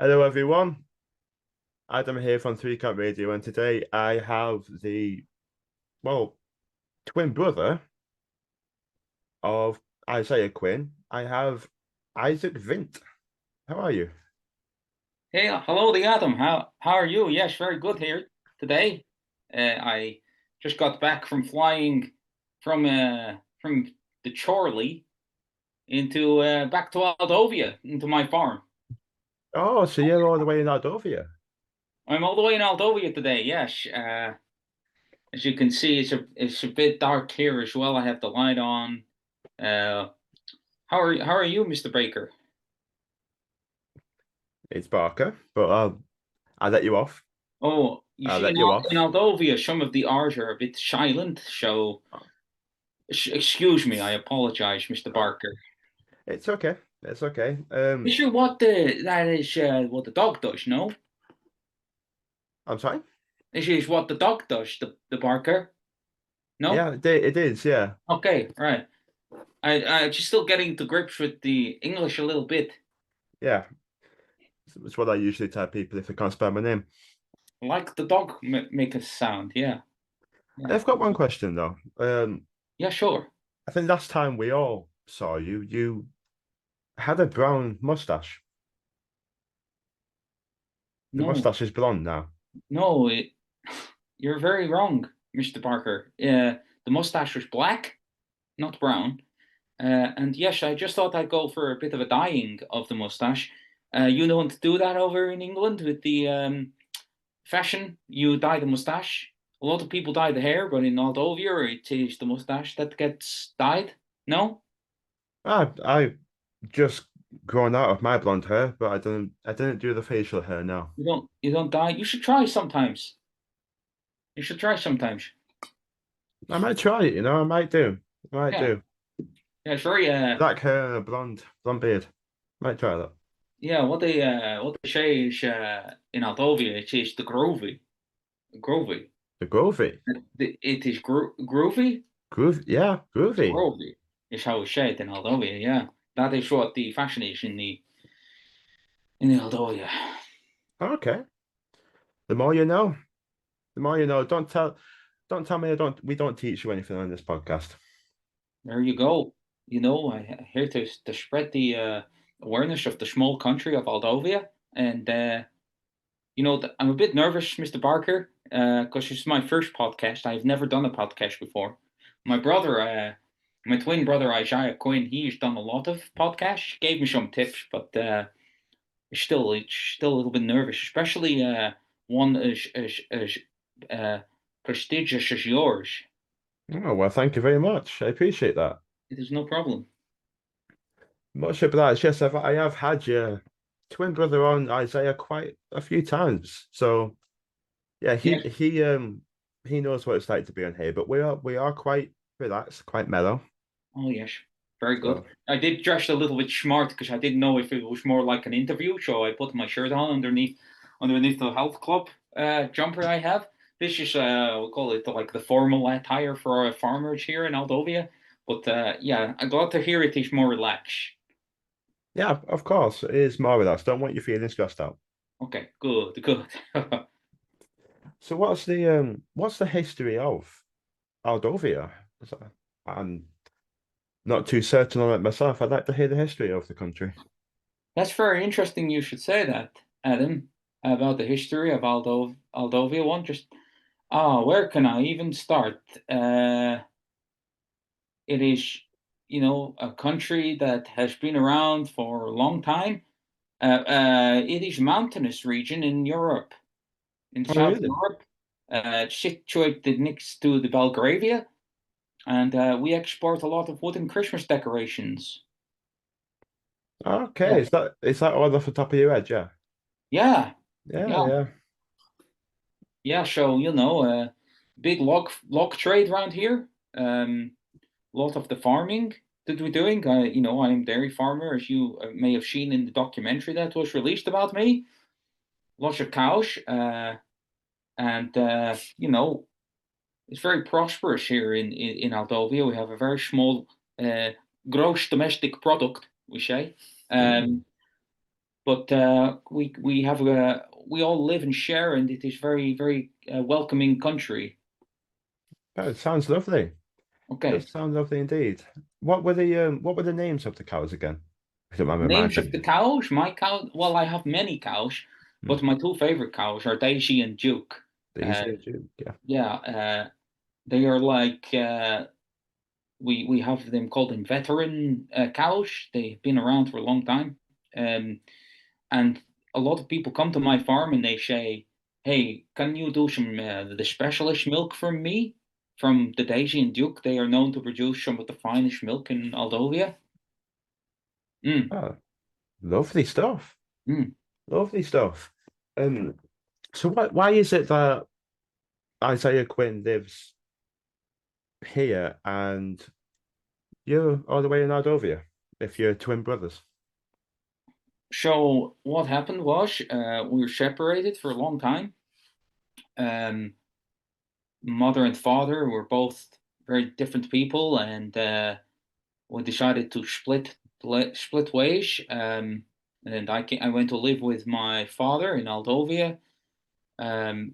Hello, everyone. Adam here from Three Cat Radio, and today I have well, twin brother of Isaiah Quinn. I have Isaac Vint. How are you? Hey, hello, the Adam. How are you? Yes, very good here today. I just got back from flying from the Chorley into back to Aldovia into my farm. Oh, so you're all the way in Aldovia. I'm all the way in Aldovia today. Yes, as you can see, it's a bit dark here as well. I have the light on. Uh, how are you, Mr. Baker? It's Barker, but I'll let you off. Oh, you I'll see, let you in off. Aldovia, some of the R's are a bit silent, so excuse me. I apologize, Mr. Oh, Barker. it's okay. It's okay. Is sure what that is what the dog does, no? I'm sorry. This is what the dog does, the barker. No? Yeah, it is. Yeah, Okay, right. I just still getting to grips with the English a little bit. yeah. It's what I usually tell people if they can't spell my name. Like the dog make a sound, yeah. Yeah. I've got one question though. Yeah, sure. I think last time we all saw you, you had a brown mustache. The No, mustache is blonde now. no, you're very wrong, Mr. Barker. The mustache was black, not brown. And yes, I just thought I'd go for a bit of a dyeing of the mustache. You don't do that over in England with the fashion. You dye the mustache. A lot of people dye the hair, but in Aldovia, it is the mustache that gets dyed. No, I just grown out of my blonde hair, but I didn't do the facial hair now. you don't. You don't dye. You should try sometimes. You should try sometimes. I might try it, I might do. I might Yeah, do. yeah. It's very Black hair and a blonde beard. Might try that. yeah. What they say is in Aldovia, it is the groovy. The groovy. It is groovy. Yeah, groovy. Groovy is how it's said in Aldovia. Yeah, that is what the fashion is in the Aldovia. Okay. The more you know. The more you know. Don't tell me we don't teach you anything on this podcast. There you go. I'm here to spread the awareness of the small country of Aldovia, and I'm a bit nervous, Mr. Barker, because it's my first podcast. I've never done a podcast before. My brother, my twin brother Isaiah Quinn, he's done a lot of podcasts. Gave me some tips, but it's still a little bit nervous, especially one as uh, prestigious as yours. Oh, well, thank you very much. I appreciate that. It is no problem. Much obliged. Yes, I have had your twin brother on Isaiah quite a few times. So yeah, Yes. he knows what it's like to be on here, but we are quite relaxed, quite mellow. Oh, yes. Very good. So I did dress a little bit smart because I didn't know if it was more like an interview, so I put my shirt on underneath the health club jumper I have. This is we call it like the formal attire for farmers here in Aldovia. But yeah, I'm glad to hear it is more relaxed. yeah, of course, it is more relaxed. Don't want you feeling stressed out. Okay, good, good. So what's the history of Aldovia? I'm not too certain on it myself. I'd like to hear the history of the country. That's very interesting you should say that, Adam, about the history of Aldovia. One just where can I even start? It is, a country that has been around for a long time. It is a mountainous region in Europe, in Oh, South really? Europe. It's situated next to the Belgravia, and we export a lot of wooden Christmas decorations. Okay, Yeah, is that all off the top of your head? Yeah. yeah, Yeah, yeah, yeah. yeah. So big log trade around here. A lot of the farming that we're doing. I'm a dairy farmer, as you may have seen in the documentary that was released about me. Lots of cows, and it's very prosperous here in Aldovia. We have a very small gross domestic product, we say. Mm. Um, but we all live and share, and it is very welcoming country. Oh, it sounds lovely. Does Okay, sound lovely indeed. What were the names of the cows again? If you don't mind names of reminding the me. cows. My cow. Well, I have many cows, Hmm. but my two favorite cows are Daisy and Duke. Uh, Daisy and Duke, yeah. yeah, they are like we have them called them veteran cows. They've been around for a long time, um, and a lot of people come to my farm and they say, "Hey, can you do some the specialist milk for me from the Daisy and Duke? They are known to produce some of the finest milk in Aldovia." Mm, Oh, lovely stuff. mm. Lovely stuff. Um, so why is it that Isaiah Quinn lives here and you're all the way in Aldovia if you're twin brothers? So what happened was we were separated for a long time. Um, Mother and father were both very different people, and we decided to split ways. And I went to live with my father in Aldovia, and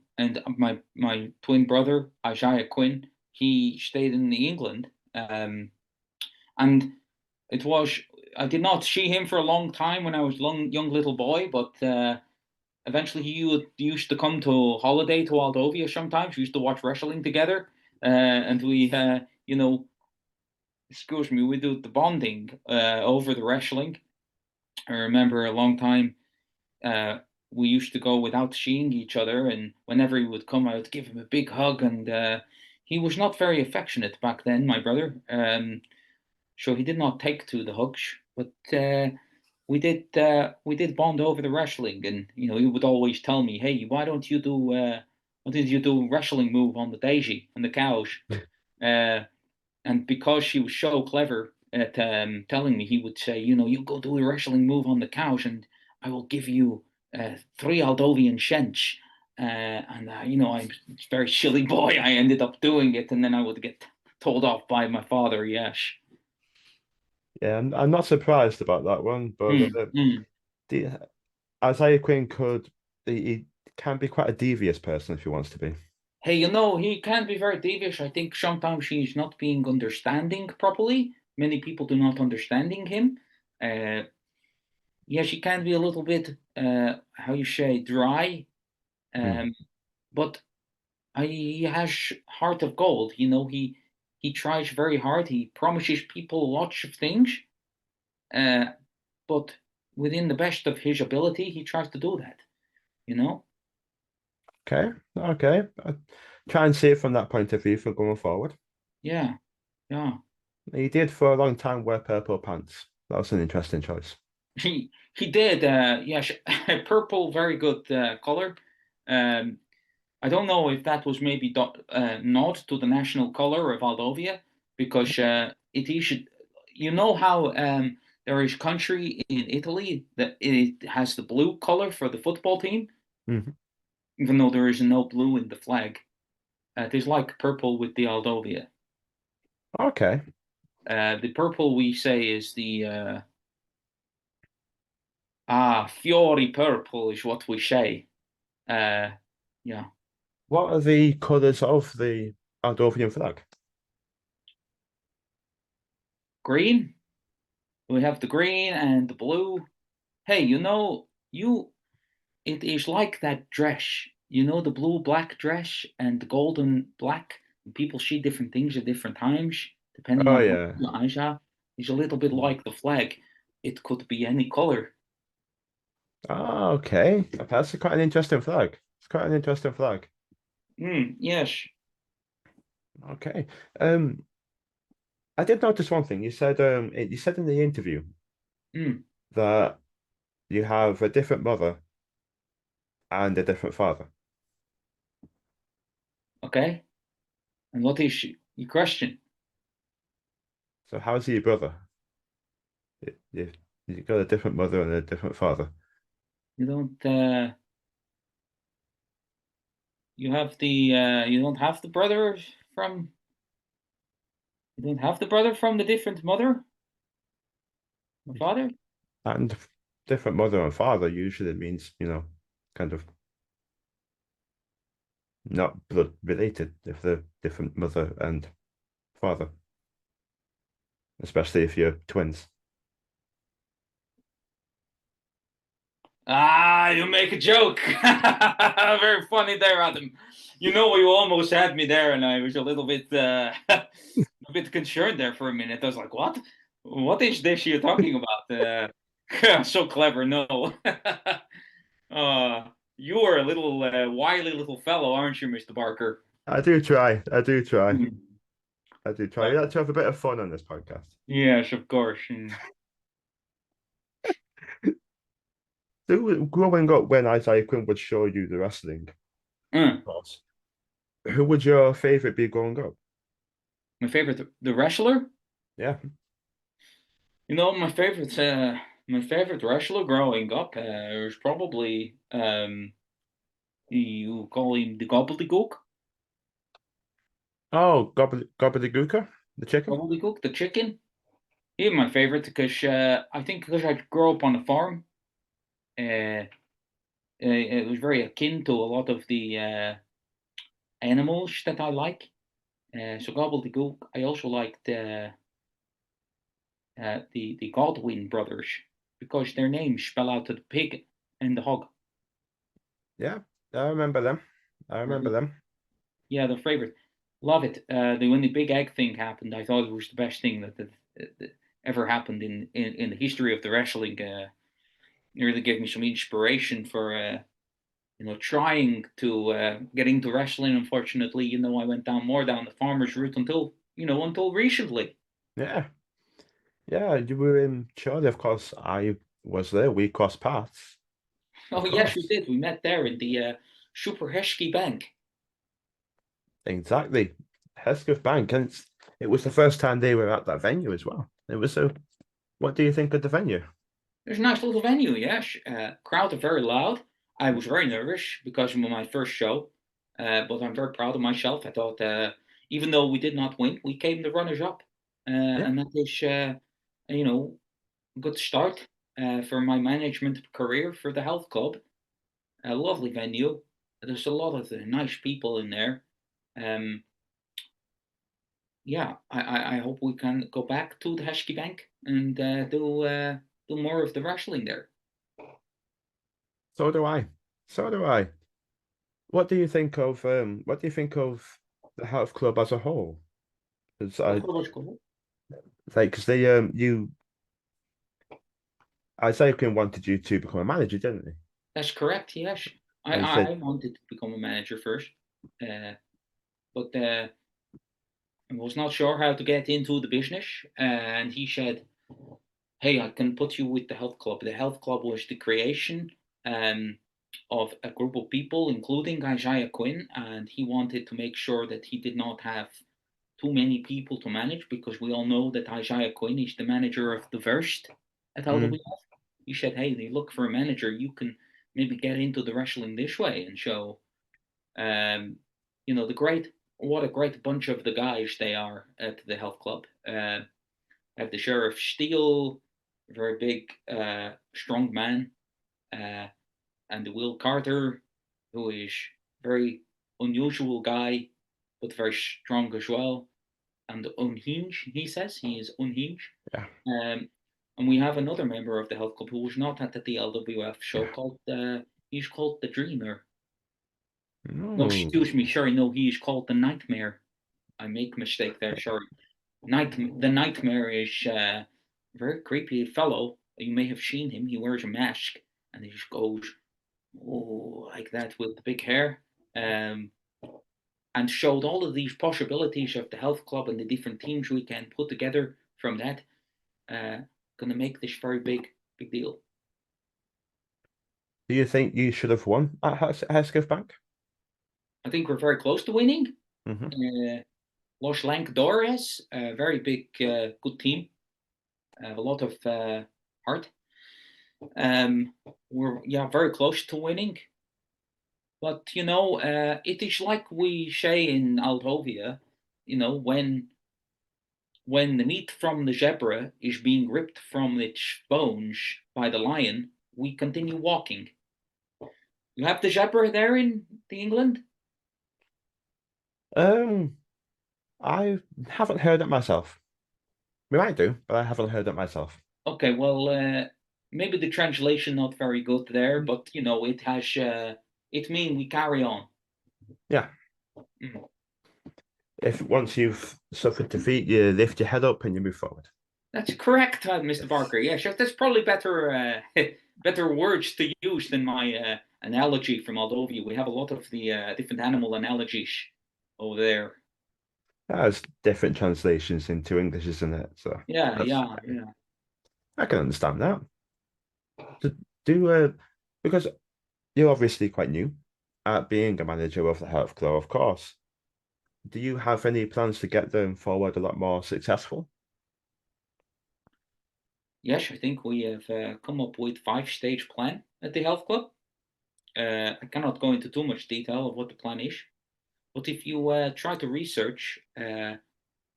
my twin brother Isaiah Quinn. He stayed in England, and it was I did not see him for a long time when I was young little boy, but eventually used to come to holiday to Aldovia sometimes. We used to watch wrestling together, and excuse me, we do the bonding over the wrestling. I remember a long time uh, we used to go without seeing each other, and whenever he would come, I would give him a big hug, and he was not very affectionate back then, my brother. So he did not take to the hugs, but we did bond over the wrestling, and he would always tell me, "Hey, why did you do wrestling move on the Daisy and the cows?" Uh, and because she was so clever at telling me, he would say, "You go do a wrestling move on the cows, and I will give you 3 Aldovian shents." And I'm a very silly boy. I ended up doing it, and then I would get told off by my father. Yes. Yeah, I'm not surprised about that one, but Mm, mm. the Isaiah Quinn he can be quite a devious person if he wants to be. Hey, he can be very devious. I think sometimes he's not being understanding properly. Many people do not understanding him. Uh, yes, he can be a little bit, how you say, dry. Hmm. Um, but he has heart of gold. He tries very hard. He promises people lots of things. Uh, but within the best of his ability, he tries to do that. You know? Okay, okay. I try and see it from that point of view for going forward. Yeah, yeah. He did for a long time wear purple pants. That was an interesting choice. He did. Yes, purple, very good color. Um, I don't know if that was maybe nod to the national color of Aldovia, because it is. You know how there is country in Italy that it has the blue color for the football team, Mhm. even though there is no blue in the flag. There's like purple with the Aldovia. Okay. The purple we say is the fiori purple is what we say. Uh, yeah, What are the colours of the Aldovian flag? green. We have the green and the blue. Hey, it is like that dress. The blue black dress and the golden black. People see different things at different times, depending Oh on what yeah. your eyes are. It's a little bit like the flag. It could be any color. Ah, okay. That's quite an interesting flag. It's quite an interesting flag. Yes. Okay. Um, I did notice one thing. You said in the interview Mm, that you have a different mother and a different father. okay. And what is your question? So how's your brother? You you got a different mother and a different father. You don't. You don't have the brother from. You don't have the brother from the different mother, the father. And different mother and father, usually it means, kind of not blood related if they're different mother and father, especially if you're twins. Ah, you make a joke. Very funny there, Adam. You almost had me there, and I was a little bit a bit concerned there for a minute. I was like, "What? What is this you're talking about?" So clever, no. You are a little wily little fellow, aren't you, Mr. Barker? I do try. I do try. Hmm. I do try. We Clever. like to have a bit of fun on this podcast. Yes, of course. So growing up, when Isaiah Quinn would show you the wrestling, Uh, course, who would your favorite be growing up? my favorite, the wrestler. Yeah. My favorite wrestler growing up was probably you call him the Gobbledygook. Oh, Gobbledygooker, the chicken. Gobbledygook, the chicken. He's my favorite because I think because I grew up on a farm, it was very akin to a lot of the animals that I like. So Gobbledygook. I also liked the Godwin brothers because their names spell out the pig and the hog. Yeah, I remember them. I remember them. Yeah, the favorite. Love it. When the big egg thing happened, I thought it was the best thing that ever happened in the history of the wrestling. It really gave me some inspiration for trying to get into wrestling. Unfortunately, I went more down the farmer's route until recently. Yeah, yeah. You were in Chile, of course. I was there. We crossed paths, of Oh yes, we course. did. We met there in the Super Hesky Bank. Exactly. Hesketh Bank, and it was the first time they were at that venue as well. It was so. What do you think of the venue? There's a nice little venue, yes. Crowd are very loud. I was very nervous because it was my first show, but I'm very proud of myself. I thought, even though we did not win, we came the runners up, Yeah, and that is, a good start for my management career for the health club. A lovely venue. There's a lot of nice people in there. Um, yeah, I hope we can go back to the Hesky Bank and do more of the wrestling there. so do I. So do I. What do you think of the health club as a whole? Because The I club was cool. like because they you Isaiah Quinn wanted you to become a manager, didn't he? That's correct. Yes, And he I said, wanted to become a manager first, uh, but I was not sure how to get into the business. And he said, "Hey, I can put you with the health club." The health club was the creation of a group of people, including Isaiah Quinn, and he wanted to make sure that he did not have too many people to manage because we all know that Isaiah Quinn is the manager of the Verst at mm, Aldovia. He said, "Hey, they look for a manager. You can maybe get into the wrestling this way and show, the great what a great bunch of the guys they are at the health club. Have the Sheriff Steele, a very big, strong man, uh, and the Will Carter, who is very unusual guy, but very strong as well, and unhinged. He says he is unhinged. yeah, Um, and we have another member of the health club who was not at the DLWF show called he's called the Dreamer. No, no, excuse me, sorry, no, he is called the Nightmare. I make mistake there, sorry. The Nightmare is a very creepy fellow. You may have seen him. He wears a mask and he just goes, oh, like that with the big hair. Um, and showed all of these possibilities of the health club and the different teams we can put together from that. Uh, Gonna make this very big deal. do you think you should have won at Hesketh Bank? I think we're very close to winning. Hmm. Uh, Los Lancadores, a very big, good team. A lot of heart. We're very close to winning. But it is like we say in Aldovia, when the meat from the zebra is being ripped from its bones by the lion, we continue walking. You have the zebra there in the England? Um, I haven't heard it myself. We might do, but I haven't heard it myself. Okay, well, maybe the translation not very good there, but it has it mean we carry on. Yeah. Mm. If once you've suffered defeat, you lift your head up and you move forward. That's correct, Mr. Barker. Yeah, sure. That's probably better better words to use than my analogy from Aldovia. We have a lot of the different animal analogies over there. There's different translations into English, isn't it? So Yeah, that's yeah, yeah. I can understand that. To do because you're obviously quite new at being a manager of the Health Club, of course. Do you have any plans to get them forward a lot more successful? Yes, I think we have come up with five-stage plan at the health club. I cannot go into too much detail of what the plan is, but if you try to research the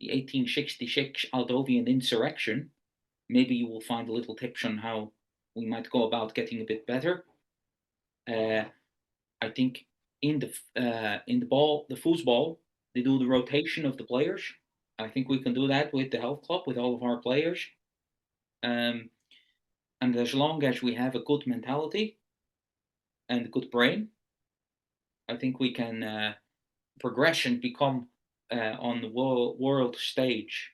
1866 Aldovian insurrection, maybe you will find a little tips on how we might go about getting a bit better. Uh, I think the foosball, they do the rotation of the players. I think we can do that with the health club with all of our players. Um, and as long as we have a good mentality and a good brain, I think we can progress and become on the world stage.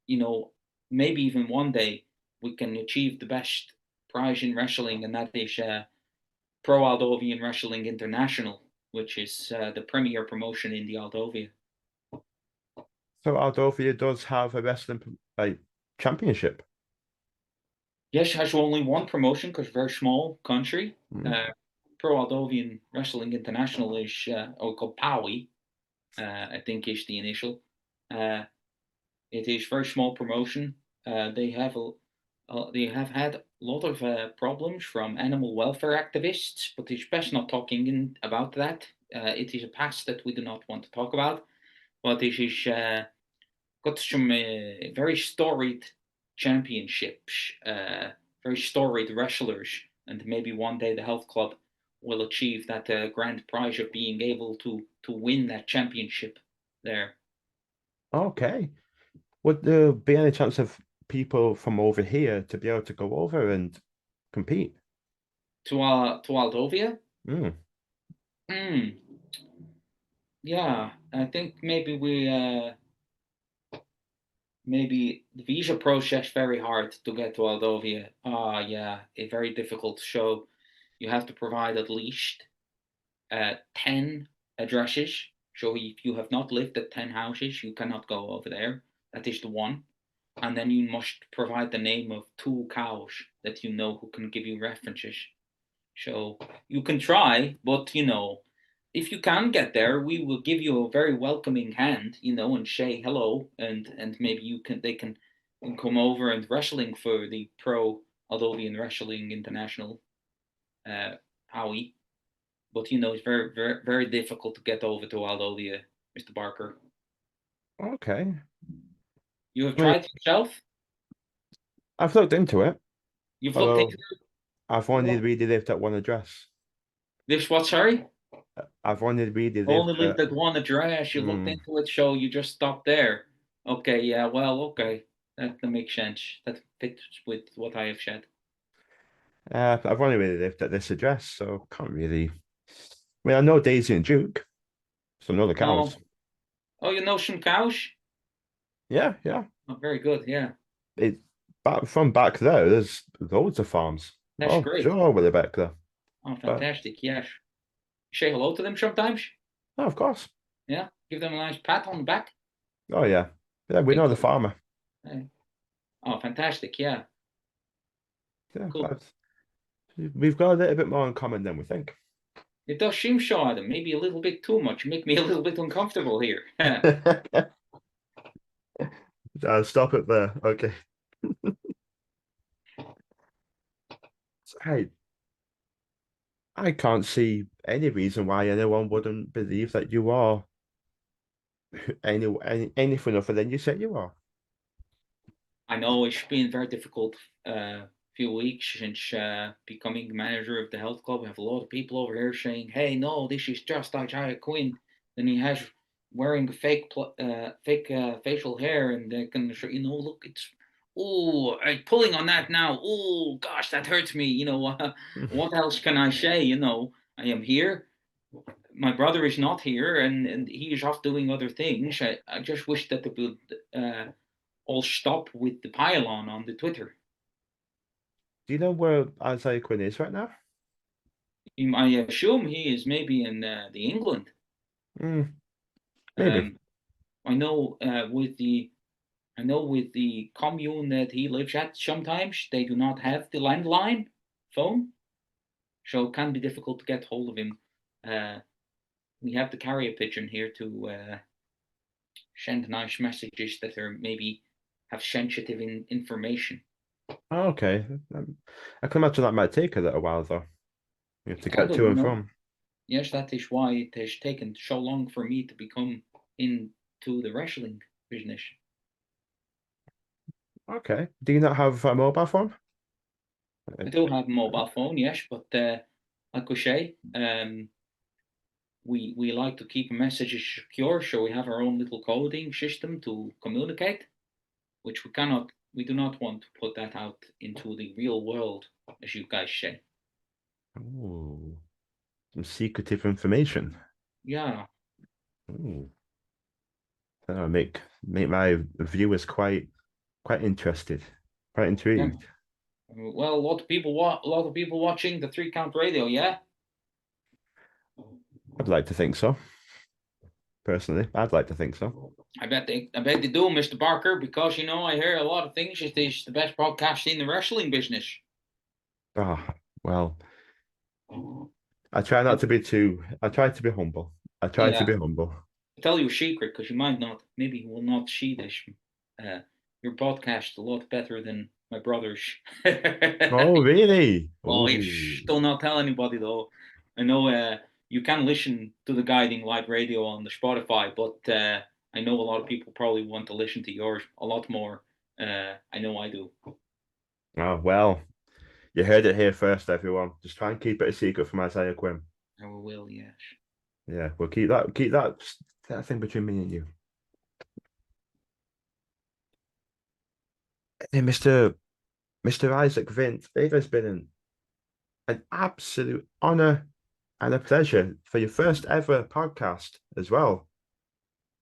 You know, maybe even one day we can achieve the best prize in wrestling, and that is Pro Aldovian Wrestling International, which is the premier promotion in the Aldovia. So Aldovia does have a wrestling like championship. Yes, has only one promotion because very small country. Mm. Uh, Pro Aldovian Wrestling International is called POWI, I think is the initial. Uh, it is very small promotion. They have had a lot of problems from animal welfare activists, but it's best not talking about that. It is a past that we do not want to talk about. But it is got some very storied championships, very storied wrestlers, and maybe one day the health club will achieve that grand prize of being able to win that championship there. Okay. Would there be any chance of people from over here to be able to go over and compete? To Aldovia. Mm. Hmm. Yeah, I think maybe the visa process very hard to get to Aldovia. Ah, yeah, a very difficult show. You have to provide at least 10 addresses. So if you have not lived at 10 houses, you cannot go over there. That is the one. And then you must provide the name of two cows that you know who can give you references. So you can try, but if you can get there, we will give you a very welcoming hand, and say hello, and maybe they can come over and wrestling for the Pro Aldovian Wrestling International, Howie. But it's very, very, very difficult to get over to Aldovia, Mr. Barker. Okay. You have I mean, tried yourself? I've looked into it, You've looked into although I've only really lived at one address. this what, sorry? I've only really Only lived lived at at one address. You looked mm, into it, so you just stopped there. Okay, yeah, well, okay. That makes sense. That fits with what I have said. I've only really lived at this address, so can't really. I mean, I know Daisy and Duke, so I know the cows. No. Oh, you know some cows? Yeah, yeah. Oh, very good. Yeah, It back from back there. There's loads of farms. that's Oh, great. sure, with it back there. Oh, But fantastic. Yes. Say hello to them sometimes. oh, of course. Yeah. Give them a nice pat on the back. Oh yeah, yeah. We know the Excellent. farmer. Oh, fantastic. Yeah. Yeah, Cool. we've got a little bit more in common than we think. It does seem so, Adam. Maybe a little bit too much. Make me a little bit uncomfortable here. Stop it there. Okay. Hey, I can't see any reason why anyone wouldn't believe that you are anything other than you said you are. I know it's been very difficult. few weeks since becoming manager of the health club. We have a lot of people over here saying, "Hey, no, this is just Isaiah Quinn." Then he has wearing fake facial hair, and they can show, look, it's I'm pulling on that now. Oh gosh, that hurts me. What else can I say? I am here. My brother is not here, and he is off doing other things. I just wish that they would all stop with the pylon on the Twitter. Do you know where Isaiah Quinn is right now? I assume he is maybe in the England. Mm, maybe. Um, I know with the commune that he lives at, sometimes they do not have the landline phone, so it can be difficult to get hold of him. We have the carrier pigeon here to send nice messages that are maybe have sensitive information. Oh, okay. I can imagine that might take a little while though. You have It to could get have, to and from. Yes, that is why it has taken so long for me to become into the wrestling business. Okay. Do you not have a mobile phone? I do have a mobile phone, yes, but like we say, we like to keep messages secure, so we have our own little coding system to communicate, which we do not want to put that out into the real world, as you guys say. Oh, some secretive information. Yeah, Ooh. That'll make my viewers quite interested, quite yeah. intrigued. Well, a lot of people watching the Three Count Radio, yeah. I'd like to think so. Personally, I'd like to think so. I bet they do, Mr. Barker, because I hear a lot of things. It is the best podcast in the wrestling business. Ah, well, I try not to be too. I try to be humble. I try to Yeah, be humble. I'll tell you a secret because you might not, maybe you will not see this. Uh, your podcast a lot better than my brother's. Oh, really? Oh, Oh, do not tell anybody though. I know you can listen to the Guiding Light Radio on the Spotify, but I know a lot of people probably want to listen to yours a lot more. I know I do. oh well. You heard it here first, everyone. Just try and keep it a secret from Isaiah Quinn. I will, yes. Yeah, we'll keep that thing between me and you. Hey, Mr. Isaac Vint, it has been an absolute honor and a pleasure for your first ever podcast as well.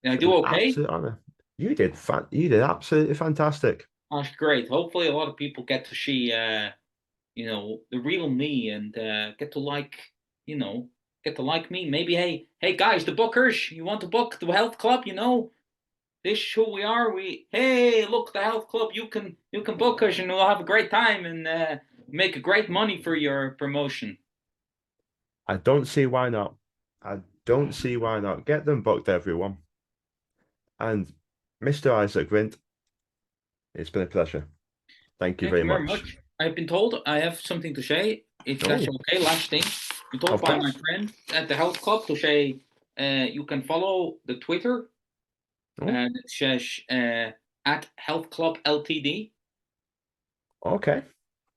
Did I An do okay? absolute honor. You did absolutely fantastic. That's great. Hopefully, a lot of people get to see, the real me and you know, get to like me. Maybe, hey guys, the bookers, you want to book the health club? This is who we are. Hey, look, the health club. You can book us, and we'll have a great time and make a great money for your promotion. I don't see why not. I don't see why not. Get them booked, everyone. And Mr. Isaac Vint, it's been a pleasure. Thank you Thank very you very much. much. I've been told I have something to say. If that's Oh, okay, last thing. Been told of by my course. friend at the health club to say you can follow the Twitter Oh, and it says at Health Club Ltd. okay.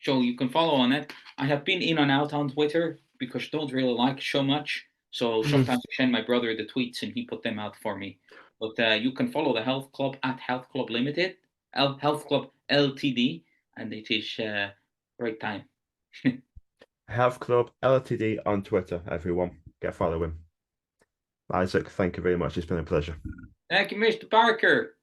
So you can follow on it. I have been in and out on Twitter because I don't really like it so much. So Mm. sometimes I send my brother the tweets and he put them out for me. But you can follow the health club at Health Club Limited, Health Club Ltd, and it is great time. Health Club Ltd on Twitter, everyone. Get following. Isaac, thank you very much. It's been a pleasure. Thank you, Mr. Parker.